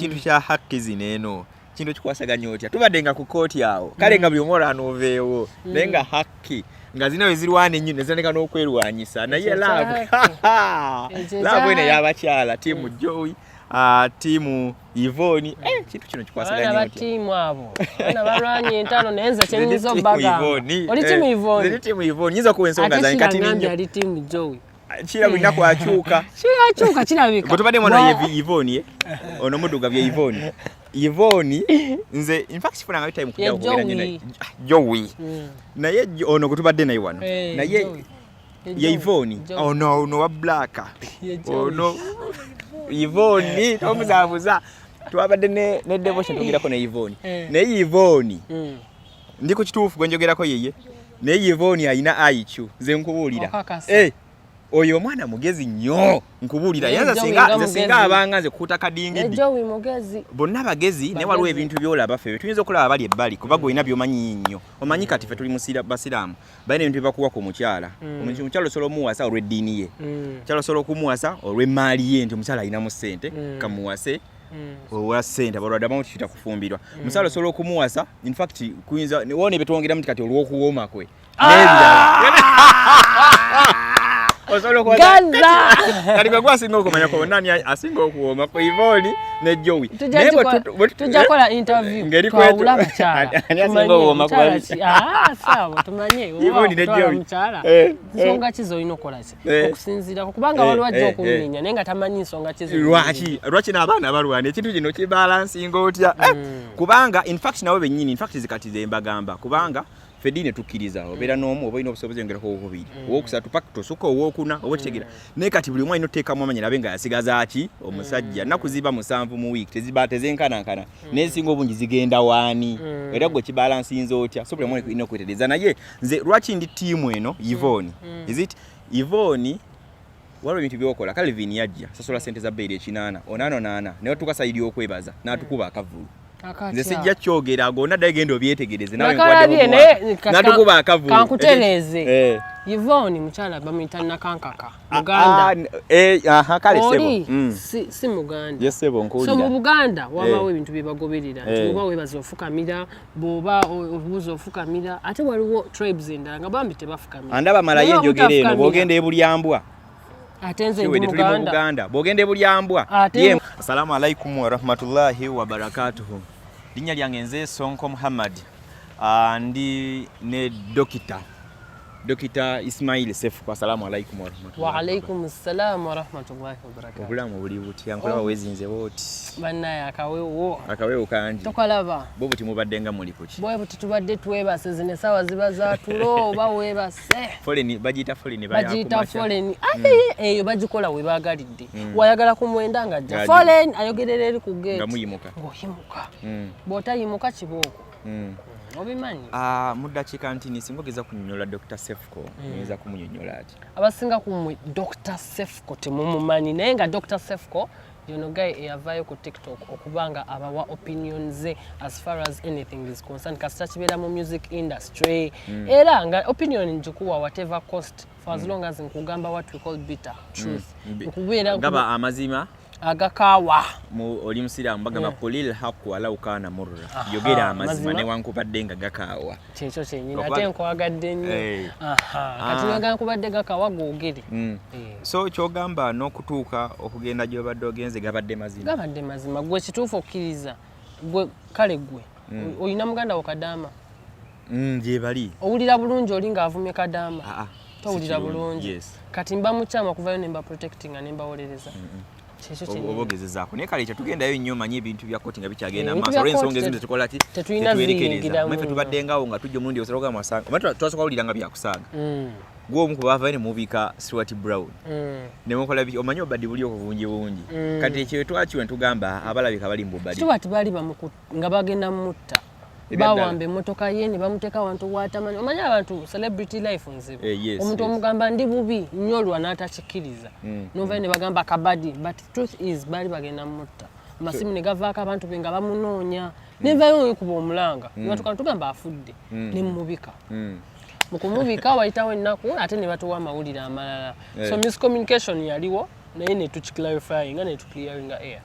Kintu kya haki zineno kintu kikwasaganya otya tubadenga ku kooti awo kale nga buli omwola anoveewo naye nga haki nga zina wezirwana ennyo nezirabika n'okwerwanyisa naye laavu eno y'abakyala tiimu Joey tiimu Yvonne kintu kino kikwasaganya otya tiimu abo bana balwanye entalo naye nze kyenyiza obbagamba oli tiimu Yvonne ziri tiimu Yvonne nyiza kuwa ensonga zange kati ninyo ali tiimu Joey kirabika kwakyuka kirabika bwetubadde mwana Yvonne ono mudduga bye Yvonne nze in fact sifunanga time kujja okugenda naye Joey naye ono gutubadde naye wano naye ye Yvonne ono wa black ono Yvonne tomuzaabuza twabadde ne devotion tugirako ne Yvonne naye Yvonne ndiko kituufu gwe njogerako yeye naye Yvonne ayina IQ nze nkubuulira oyo mwana mugezi nnyo nkubuulira yanza singa abanga nze kukuta kadingidi bonna bagezi naye waliwo ebintu byolaba ffe tuyinza okulaba bali ebbali kuba gwe olina by'omanyi nnyo omanyi kati ffe tuli basiraamu balina ebintu byebakuwa ku mukyala omukyala osobola omuwasa olw'eddiini ye omukyala osobola okumuwasa olw'emmaali ye nti omukyala alinamu ssente kamuwase owa ssente abalwadde abamu tukiyita kufumbirwa omukyala osobola okumuwasa in fact kuyinza wone betwongeramu ti kati olw'okuwooma kwe Gaza kati kwa asinga okumanya ko nani asinga okuwoma ko Yvonne ne Joey tujja kola interview twawula bakyala asinga okuwoma ko sawa tumanye Yvonne ne Joey nsonga kizo olina okola ki okusinziira kubanga waliwo ajja okuminya naye nga tamanyi nsonga kizo lwaki n'abaana balwana ekintu kino kibalansinga otya kubanga in fact nawe bennyini in fact zikati zembagamba kubanga fedine tukkiriza obeera n'omu oba olina obusobozi ongerako obubiri owokusatu paka tosuka owokuna oba okitegera naye kati buli omu alina oteekamu amanya nabe nga yasigaza ki omusajja nnaku ziba 7 mu wiiki tezenkanankana naye zisinga obungi zigenda waani era gwe kibalansinze otya so buli omu alina okwetereza naye nze lwaki ndi ttiimu eno Yvonne Yvonne waliwo ebintu byokola Calvin yajja sasola ssente za bbeeri ekinaana onaana naye tukasayidi okwebaza n'atukuba akavulu nze sijja kyogera gonna ddala genda obyetegereze nawe natukuba akavulu kankutereeze Yvonne mukyala bamuyita Nakankaka Muganda kale sebo si Muganda yes sebo nkuwulira so mu Buganda wabaawo ebintu bye bagoberera bwoba weebaza ofukamira bw'oba obuuza ofukamira ate waliwo tribes endala nga bambi tebafukamira andaba malayo enjogera eno bw'ogenda ebulyambwa atenze mu Buganda bw'ogenda ebulyambwa assalamu alaikum wa rahmatullahi wa barakatuhu linnya lyange nze Sonko Muhammad ndi ne Dokita Ismail Cephco assalamu alaikum wa rahmatullahi wa alaikum assalam wa rahmatullahi wa barakatuh obulamu buli buti yankola wezinze boti bannaye akawewo kangi tokalaba bo buti mubaddenga muli kuki bwe buti tubadde twebase zine sawa ziba za tulo oba webase foleni bagita foleni eyo bagikola we bagalidde wayagala kumwenda nga ajja foleni ayogerera eri ku gate nga muyimuka bw'otayimuka kibooko obimanyi muddakiika ntini singa ogeza kunyonyola Dr. Cephco oyinza kumunyonyola ati abasinga kumwe Dr. Cephco temumumanyi naye nga Dr. Cephco yono guy eyavaayo ku TikTok okubanga abawa opinions ze as far as anything is concerned kasita kibeera mu music industry era nga opinion njikuwa whatever cost for as long as nkugamba what we call bitter truth nkubeera ngaba amazima agakawa oli musiraamu bagamba kulil haqu walau kana murra yogera amazima ne wankubadde nga gakawa kyekyo kyenyini ate nkwagadde nnyo kati wagamba kubadde gakawa googere so kyogamba n'okutuuka okugenda gy'obadde ogenze gabadde mazima gwe kituufu okkiriza gwe kale gwe olina muganda wo Kadaama gyebali owulira bulungi oli ng'avumye Kadaama towulira bulungi kati mba mukyama kuvayo ne mba protecting ne mbawolereza obogezezaako naye kale tetugendayo nnyo manyi ebintu bya koti nga bikyagenda maaso olw'ensonga ezimu tetukola ki tetwerekereza mwe ffe tubaddengawo nga tujja omulundi osalaga masanga omanyi twasooka wulira nga byakusaaga gwe omu ku baavayo ne mubiika Stuart Brown ne mukola biki omanyi obadde buli okubungi bungi kati ekyo twakiwe ne tugamba abalabika bali mu bubadde Stuart baali nga bagenda mutta bawamba emmotoka ye ne bamuteeka awantu watamanyi omanyi abantu celebrity life nzibu omuntu omugamba ndi bubi nnyo olwa n'atakikkiriza novayo ne bagamba kabadi but truth is baali bagenda mutta amasimu ne gavaako abantu be nga bamunoonya nevayo kuba omulanga nebatukana tugamba afudde ne mumubika mu kumubika wayitawo ennaku ate ne batuwa amawulire amalala so miscommunication yaliwo naye ne tukiclarifyinga ne tuclearinga air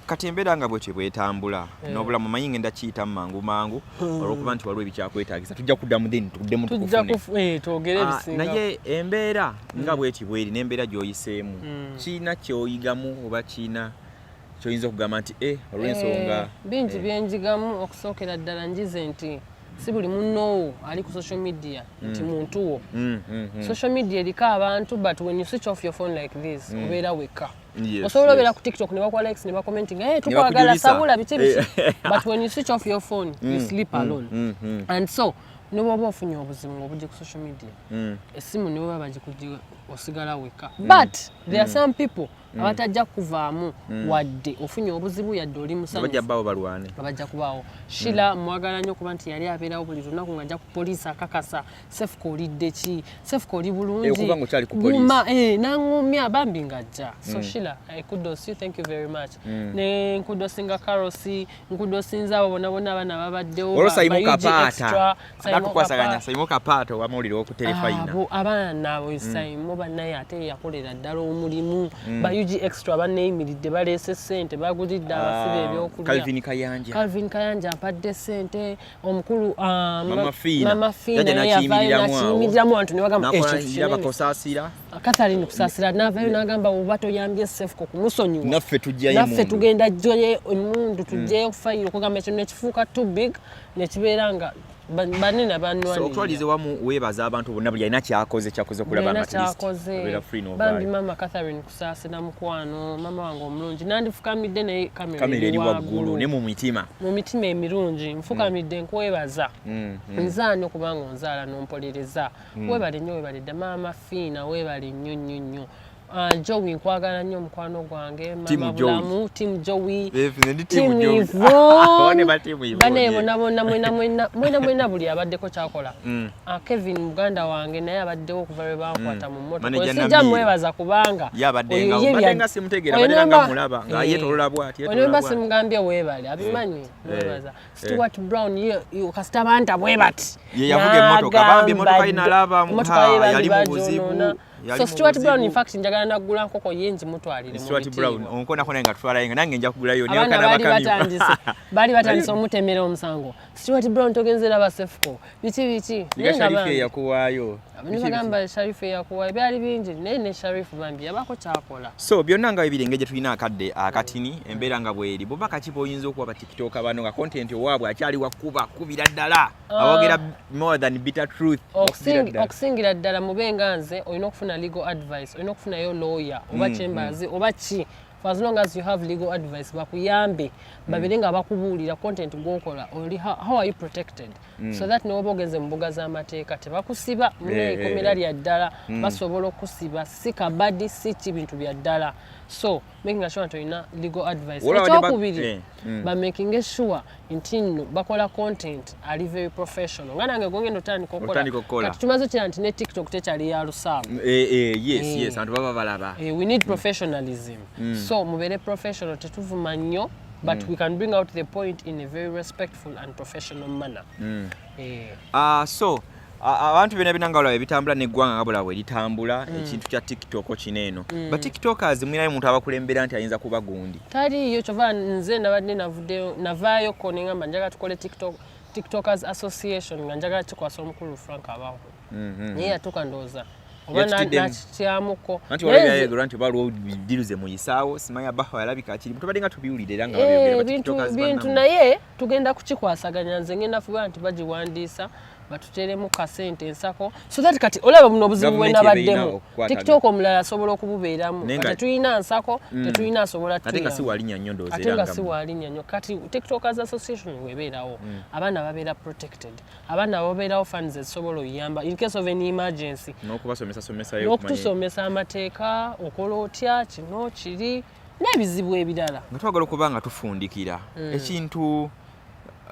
Kati embeera nga bwetyo bwetambula n'obulamu manyi ngenda kiyita mangu olw'okuba nti waliwo ebikyakwetaagisa tujja kuddamu then tuddemu tukufune naye embeera nga bweti bweri n'embeera gy'oyiseemu kiina kyoyigamu oba kiina kyoyinza okugamba nti olw'ensonga bingi byenjigamu okusookera ddala njize nti si buli munnoowo ali ku social media nti muntu wo social media eriko abantu but when you switch off your phone like this obeera wekka osobola obeera ku TikTok ne bakwa likes ne bakomenting tukwagala sabula biki but when you switch off your phone you sleep alone and so noba ofunye obuzibu ng'obujje ku social media essimu ne baba bagikuggye osigala wekka but there are some people abatajja kuvaamu wadde ofunye obuzibu yadde oli musanyufu bajja kubaawo Shila mwagala nnyo kuba nti yali abeerawo buli lunaku ng'ajja ku poliisi akakasa Cephco olidde ki Cephco oli bulungi guma n'aŋŋumya bambi ng'ajja so Shila kudos you thank you very much ne nkudosinga Karosi nkudosinza abo bonna abaana babaddewo Saimo Kapato wamuliro ku telefayina abaana abo Saimo bannaye ate yakolera ddala omulimu UG extra baneyimiridde baleese ssente bagulidde abasibe ebyokulya Calvin Kayanja ampadde ssente omukulu Mama Fina yakiyimirirammu abantu ne bagamba bakosaasira Catherine kusaasira n'avaayo n'agamba oba toyambye Cephco kumusonyiwa naffe tugenda jjoye emundu tujjeyo fayiro okugamba ekintu nekifuuka too big nekibeera nga banene banwanirira so otwalize wamu weebaza abantu bonna buli alina kyakoze okulaba nga bambi mama Catherine kusaasira mukwano mama wange omulungi nandifukamidde naye kamera eri waggulu ne mu mitima emirungi nfukamidde nkwebaza nzaani okubanga onzaala n'ompolereza weebale nnyo weebale dda mama Fiina weebale nnyo Joey nkwagala nnyo mukwano gwange mama bulamu team Joey team Yvonne bane mwena buli abaddeko kyakola Kevin muganda wange naye abaddewo okuva lwe bankwata mu mmotoka sijja mwebaza kubanga yabaddenga simutegeera baddenga mulaba nga yetolola bw'ati onemba simugambye weebale abimanyi mwebaza Stuart Brown kasita banta bwebati yavuga emmotoka bambi emmotoka inalaba yali mu buzibu so Stuart Brown in fact njagala nagula nkoko yenji mutwalire Stuart Brown onkona kona nga twala yenga nange nja kugulayo niyo kana bakami bali batandise omutemera omusango Stuart Brown togenzera ba Cephco biki Sharife yakuwaayo nibagamba Sharife yakuwaayo byali bingi ne Sharife bambi yabako kyakola so byonna nga ebirenge gye tulina akadde akatini embeera nga bweri bubaka kipo oyinza okuba TikTok bano nga content owaabwe akyali kubira ddala awogera more than bitter truth okusingira ddala mubenga nze olina okufuna legal advice olina okufunayo lawyer oba chambers oba ki for as long as you have legal advice bakuyambe babere nga bakubuulira content gwokola how are you protected so that newoba ogenze mu mbuga z'amateeka tebakusiba mune ekkomera lya ddala basobola okusiba si kabadi si kibintu bya ddala so making sure nti olina legal advice ekyokubiri ba making sure nti nno bakola content ali very professional nga nange gongenda otandika okukola kati tumaze kira nti ne TikTok tekyali ya lusaamu yes abantu baba balaba we need professionalism so mubere professional tetuvuma nnyo but we can bring out the point in a very respectful and professional manner so abantu byonna binangala ebitambula neggwanga nga bulawe litambula ekintu kya TikTok kineeno but TikTokers mwinayo muntu abakulembera nti ayinza kuba gundi taliyo kyova nze nabadde navaayo ko nengamba njagala tukole TikTokers Association nga njagala kikwasa omukulu Frank abaho naye yatuuka ndowooza oba nakityamuko anti walabyayegera nti baliwo bidiruze muyisaawo simanya baho yalabika kiri mutubadde nga tubiwulire era nga babyogera bintu naye tugenda kukikwasaganya nze ngenda fuba nti bagiwandiisa batuteremu kasente ensako so that kati olaba muno obuzibu bwe nabaddemu TikTok omulala asobola okububeeramu tetulina nsako tetulina asobola ate nga si walinnya nnyo ndowooza ate nga si walinnya nnyo kati TikTokers Association webeerawo abaana babeera protected abaana babeerawo funds ezisobola oyamba in case of an emergency n'okutusomesa amateeka okola otya kino kiri n'ebizibu ebirala nga twagala okuba nga tufundikira ekintu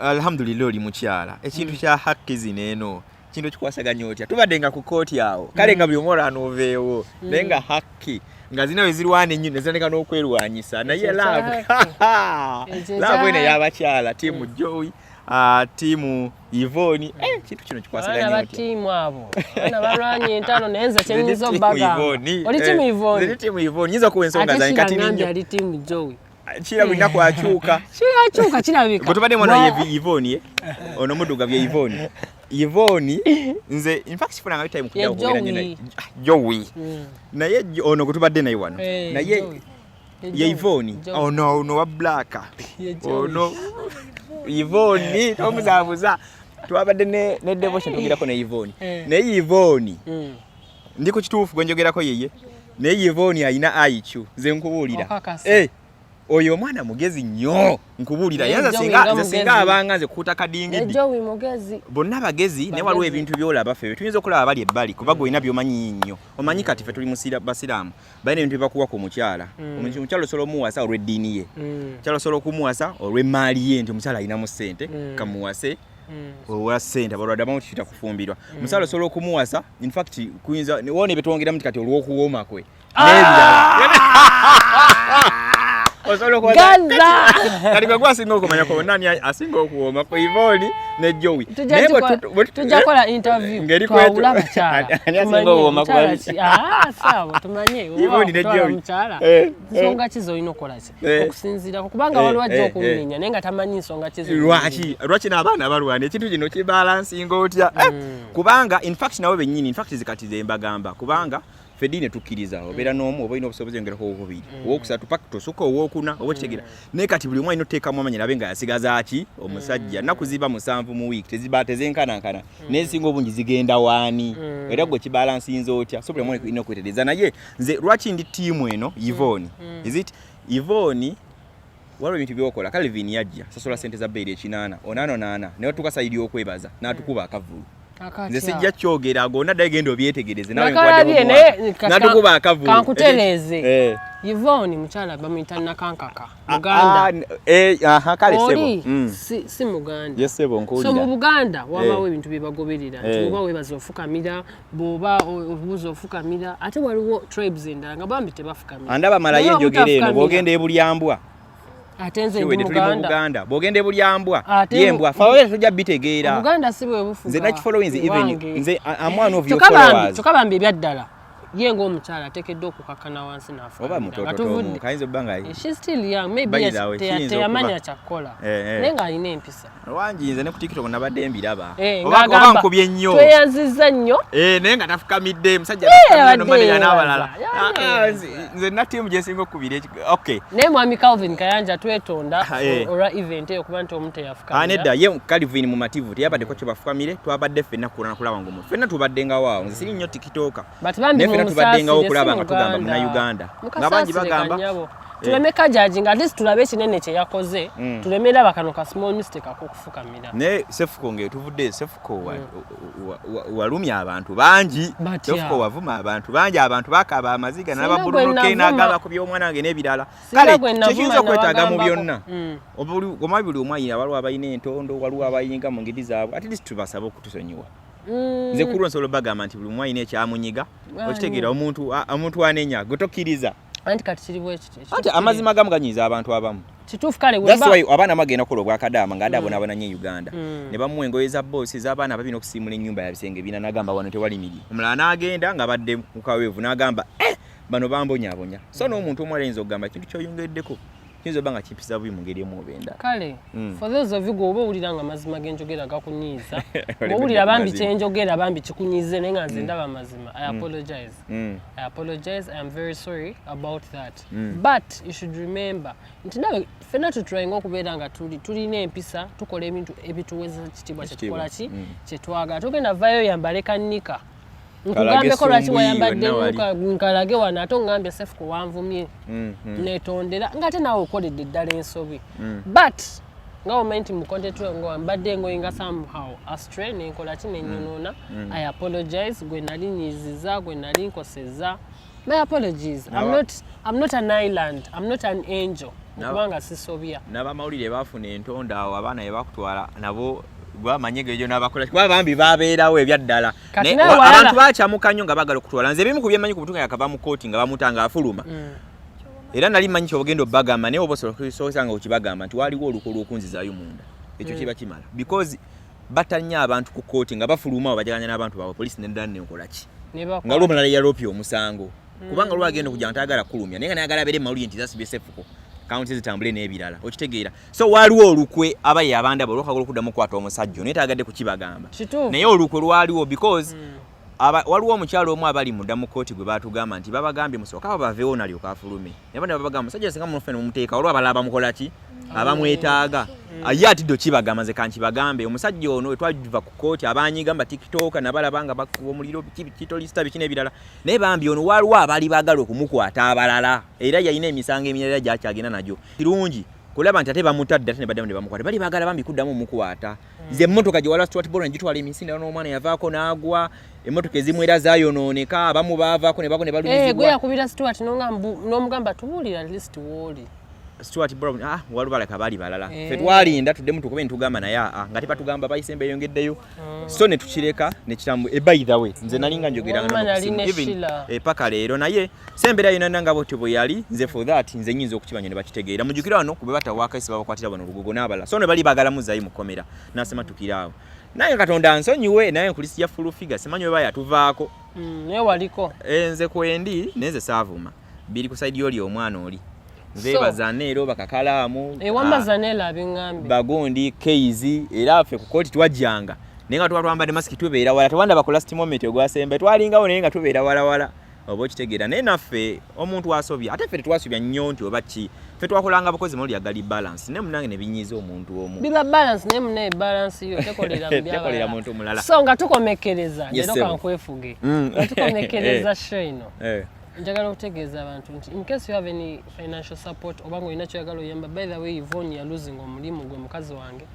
alhamdulillah oli mukyala ekintu kya haki zineeno kintu kikwasaganya otya tubadde nga ku kooti awo kale nga buli omwola anoveewo naye nga haki nga zina we zirwana ennyo ne zitandika n'okwerwanyisa naye laavu eno y'abakyala tiimu Joey tiimu Yvonne kintu kino kikwasaganya otya tiimu abo bana balwanye entalo naye nze kyenyinza obbaga oli tiimu Yvonne nyinza okuwa ensonga zange kati ninyo ali tiimu Joey kirabika kwakyuka kirabika gotubadde mwana Yvonne ono muduga bye Yvonne nze in fact sifuna nga time kujja okugera nyina Joey naye ono gotubadde naye wano naye Yvonne ono wa black ono Yvonne tomuzabuza twabadde ne devotion tugirako ne Yvonne naye Yvonne ndiko kituufu gwenjogerako yeye naye Yvonne ayina IQ nze nkubuulira oyo omwana mugezi nnyo nkubuulira yanza singa abanga nze kukuta kadingidi Joey mugezi bonna bagezi ne waliwo ebintu byolaba ffe tuyinza okulaba bali ebbali kuba goyina byomanyi nnyo omanyi kati ffe tuli basiraamu balina ebintu byebakuwa ku mukyala omukyala osobola omuwasa olw'eddiini ye omukyala osobola okumuwasa olw'emmaali ye nti omukyala alinamu ssente kamuwase owa ssente abalwadde abamu tikita kufumbirwa omukyala osobola okumuwasa in fact kuyinza wone betwongeramu kati olw'okuwooma kwe Gaza kali kwa asinga okumanya ko nani asinga okuwoma ko Yvonne ne Joey tujja kola interview kwa ulama chala asinga okuwoma ko sawa tumanye Yvonne ne Joey nsonga kizo inokola okusinzira kubanga waliwo ajja okuminya nenga tamanyi nsonga kizo lwaki n'abaana balwana ekintu kino kibalansinga otya kubanga in fact nawe bennyini in fact zikati zembagamba kubanga fedine tukiriza obera nomu oba ino obusobozi ngerako okubiri owokusatu paka tosuka owokuna obokitegera ne kati buli mwana inoteeka mwamanya nabe nga yasigaza aki omusajja nakuziba 7 mu week tezibatezenkana nezinga obungi zigenda wani era gwe kibalansinze otya so buli mwana ino kwetereza naye nze lwaki ndi team eno Yvonne is it Yvonne waliwo ebintu byokola Calvin yajja sasola sente za bbeere 8 onano naye tukasayidi okwebaza n'atukuba akavulu nze sijja kyogera gonna dagenda obyetegereze nawe natukuba akavulu kankutereze Yvonne mukyala bamuyita nakankaka Muganda kale sebo si Muganda yes sebo nkuulira so mu Buganda wabawo ebintu byebagoberera nti oba webaza ofukamira boba obuuza ofukamira ate waliwo tribes endala nga bambi tebafukamira andaba malayo enjogera eno bwogenda ebulyambwa atenze ndi Muganda bogende bulyambwa yembwa fawe tujja bitegeera Muganda sibwe bufuga nze na followings even nze amwana of your followers tukabambi byaddala yengo omukyala atekedde okukakana wansi n'afuka oba mutoto kayinza banga she's still young maybe teyamanya kyakola nenga alina empisa wangi nze ne ku TikTok nabadde mbiraba oba nkubye nnyo tweyanzizza nnyo nenga tafukamidde musajja no manager n'abalala nze na team jesinga okubira okay ne mwami Calvin Kayanja twetonda ora event eyo kuba nti omuntu yafukamira nedda ye Calvin mu mativu teyabadde ko kyebafukamire twabadde ffenna kulaba ngomu ffenna tubaddenga waawo nze siri nnyo TikTok tubaddenga okulaba nga tugamba muna Uganda ngabangi bagamba tulemeka judging at least tulabe kinene kye yakoze tulemera bakano ka small mistake akufukamira ne Cephco ngetuvudde Cephco walumya abantu bangi Cephco wavuma abantu bangi abantu bakaba amaziga n'ababuluke n'agaba ku by'omwana wange n'ebirala kale kiyinza okwetaaga mu byonna buli omwanyina waliwo abalina entondo waliwo abayinga mu ngeri zaabwe at least tubasaba okutusonyiwa nze kulwa nsolo bagamba nti buli mwanyina ekyamunyiga okitegeera omuntu anenya gotokiriza anti kati kiriwo ekyo ate amazima gamu ganyiza abantu abamu kituufu kale that's why abaana magenda kola obwakadaama nga adabona abananye Uganda ne bamuwa engoye za bossi z'abaana babina okusiimula ennyumba ya bisenge bina n'agamba wano tewali miri omulala n'agenda nga badde mu kaweevu n'agamba bano bambonyabonya so n'omuntu omwala ayinza okugamba ekintu kyoyongeddeko kiyinza obanga kipisa bubi mu ngeri emu obenda kale for those of you go oba owulira nga amazima genjogera gakunyiiza owulira bambi kyenjogera bambi kikunyiize naye nga nze ndaba amazima I apologize I am very sorry about that but you should remember nti nawe ffenna tutryinga okubeera nga tulina empisa tukola ebintu ebituweza kitibwa kyetukola ki kyetwagala togenda vayo yambale kannika nkugambeko lwaki wayambadde nkalage wano ate ongambye Cephco wanvumye netondera ngate naawe okoledde eddala ensobi but nga omanyi nti mu content ngo wambadde engoye somehow astray nenkola ki nenyonoona I apologize gwe nali nyiziza gwe nali nkoseza my apologies I'm not an island I'm not an angel kubanga sisobya n'abamawulire baafuna entonda awo abaana bye bakutwala nabo gwamanyege ejo n'abakola kuba bambi babeerawo ebyaddala abantu bakyamuka nnyo nga bagala okutwala nze ebimu ku byemanyi ku butunga yakava mu kooti nga bamutanga afuluma era nali manyi kyobagenda obagamba naye oba osobola nga okibagamba nti waliwo oluko lw'okunzizaayo munda ekyo kiba kimala because batanya abantu ku kooti nga bafuluma obajaganya n'abantu baabwe poliisi neddala nenkola ki nga lwomulala yaloopya omusango kubanga lwagenda okujja nga tayagala kulumya naye nga nayagala abeere mawulire nti zasibye Cephco kaunti zitambule n'ebirala okitegeera so waliwo olukwe abaye abanda boloka okuddamu kwata omusajja netagadde kukibagamba naye olukwe lwaliwo because waliwo omukyalo omu abali mudda mu kooti gwe batugamba nti babagambye musooka babaveewo nalyo kafulume nabanda babagamba musajja singa munofene mumuteeka olwo abalaba mukolaki abamwetaaga ye atidde kibagamba nze kankibagambe omusajja ono etwajuva ku kooti abanyigamba tiktok nabalabanga bakuba omuliro kitolista biki n'ebirala naye bambi ono waliwo abali baagala okumukwata abalala era yalina emisango emirala gyakyagenda nagyo kirungi kulaba nti ate bamutadde ate ne baddamu ne bamukwata bali baagala bambi kuddamu omukwata ze emmotoka gye wala Stuart Ball ngitwala emisinde n'omwana yavaako n'agwa emmotoka ezimu era zaayonooneka abamu baavaako ne bagwa ne balumizibwa gwe yakubira Stuart n'omugamba tubuulira at least wooli Stuart Brown walubala kabali balala fe twalinda tuddemu tukube ntugamba naye nga tebatugamba bayisembe yongeddeyo so ne tukireka ne kitambu by the way nze nalinga njogeranga paka leero naye sembera yina nanga boti bwe yali nze for that nze nyinza okukibanya ne bakitegeera mujukira wano kube batawaka isi babakwatira bano lugogo n'abala so ne bali bagala muzayi mu Komera nasema tukiraawo naye Katonda nsonyiwe naye kulisi ya full figure simanyo baya tuvaako naye waliko nze kwendi neze saavuma biri ku side yoli omwana oli Zeba zanero bakakalamu wamba zanela abingambi bagondi keizi era afe ku kooti twajjanga nenga twatwambadde masiki tubeera wala tewanda bakola last moment ogwasembe twalingawo nenga tubeera wala obo kitegeera naye naffe omuntu asobya ate ffe twasubya nnyo nti oba ki ffe twakolanga abakozi muli yagali balance ne munange ne binyiza omuntu omu biba balance ne munne balance yo tekolera muntu mulala so nga tukomekereza lero kankwefuge tukomekereza shino njagala okutegeeza abantu nti in case you have any financial support obango ina kyagalo yamba by the way Yvonne ya losing omulimu gwe mukazi wange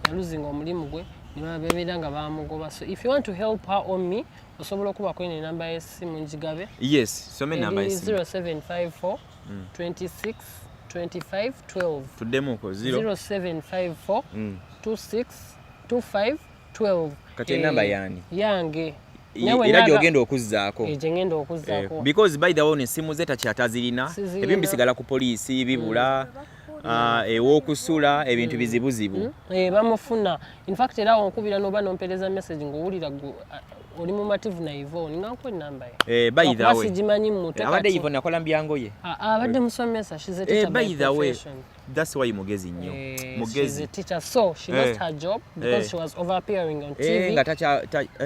ya losing omulimu gwe niba bebedanga bamugoba so if you want to help her on me osobola okuba ko ine namba yesimu njigabe yes so me namba yesimu 0754 26 25 12 tudemo ko 0754 26 25 12 kati namba yani yange era gyogenda okuzzaako ngenda okuzzaako because by the way simu zeta kyatazirina ebintu bisigala ku poliisi bibula ewokusula ebintu bizibuzibu bamufuna in fact era onkubira noba nompereza message ngowulira oli mumativu na Yvonne ngakwe namba ye by the way wasijimanyi mutu abadde Yvonne akola mbyango ye abadde musomesa she's a teacher by the way that's why mugezi nnyo mugezi she's a teacher so she lost her job because she was over appearing on TV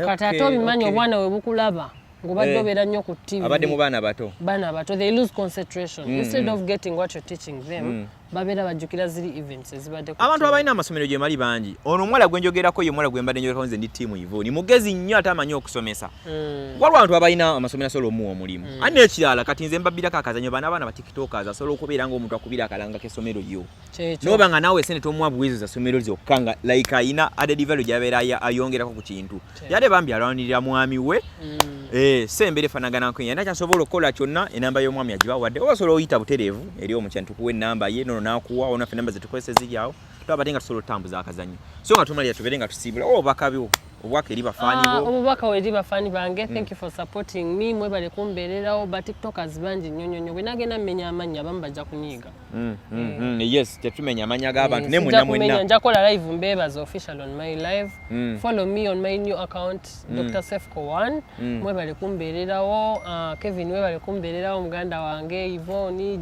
kata tobimanyi obwana we bukulaba ngobadde obeera nnyo ku TV abadde mu baana bato they lose concentration instead of getting what you're teaching them babeera bajjukira ziri events ezibadde ku abantu abalina amasomero gye mali bangi ono omuwala gwe njogerako ye muwala gwe mbadde njogerako nze ndi tiimu Yvonne mugezi nnyo ate amanyi okusomesa waliwo abantu abalina amasomero asobola omuwa omulimu ate ekirala kati nze mbabbirako akazanyo baana ba tiktokers asobola okubeera ng'omuntu akubira akalanga k'essomero lyo n'oba nga naawe sente tomuwa buweezi za ssomero lyokka nga like ayina added value gy'abeera ayongerako ku kintu yate bambi alwanirira mwami we sembere fanagana ko yenda kyasobola okukola kyonna enamba y'omwami agibawadde oba osobola oyita butereevu eri omukyala tukuwa enamba ye nono n'akuwa ona ffe namba ze tukozesa ziryawo twabadde nga tusobola otambuza akazanyo so nga tumalira tubeere nga tusiibula obubakabiwo obubaka eri bafaani bo obubaka eri bafaani bange thank you for supporting me mwebale kumbeererawo ba tiktokers bangi nnyo bwe nagenda mmenya amannya abamu bajja kunyiiga yes tetumenya amanya g'abantu ne mwenna njakola live mbeebaza official on my live follow me on my new account Dr. Cephco 1 mwebale kumbeererawo Kevin mwebale kumbeererawo muganda wange Yvonne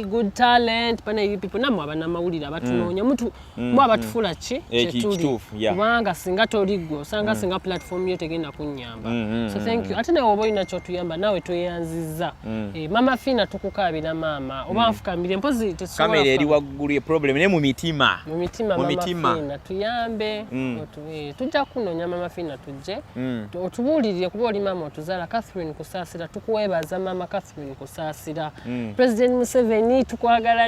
good talent pana ibi people namwe abana mawulira abatunoonya mutu mwa abatufula ki kyetuli kubanga singa toligwe osanga singa platform yo tegenda kunnyamba so thank you ate nawe oba olina kyotuyamba nawe toyanziza mama Fina tukukaabira mama oba nfukambire mpozi kamera eri waggulu ye problem ne mu mitima mama Fina tuyambe tujja kunoonya mama Fina tujje otubuulirire kuba oli mama otuzaala Catherine Kusaasira tukuweebaza mama Catherine Kusaasira President Museveni tukwagala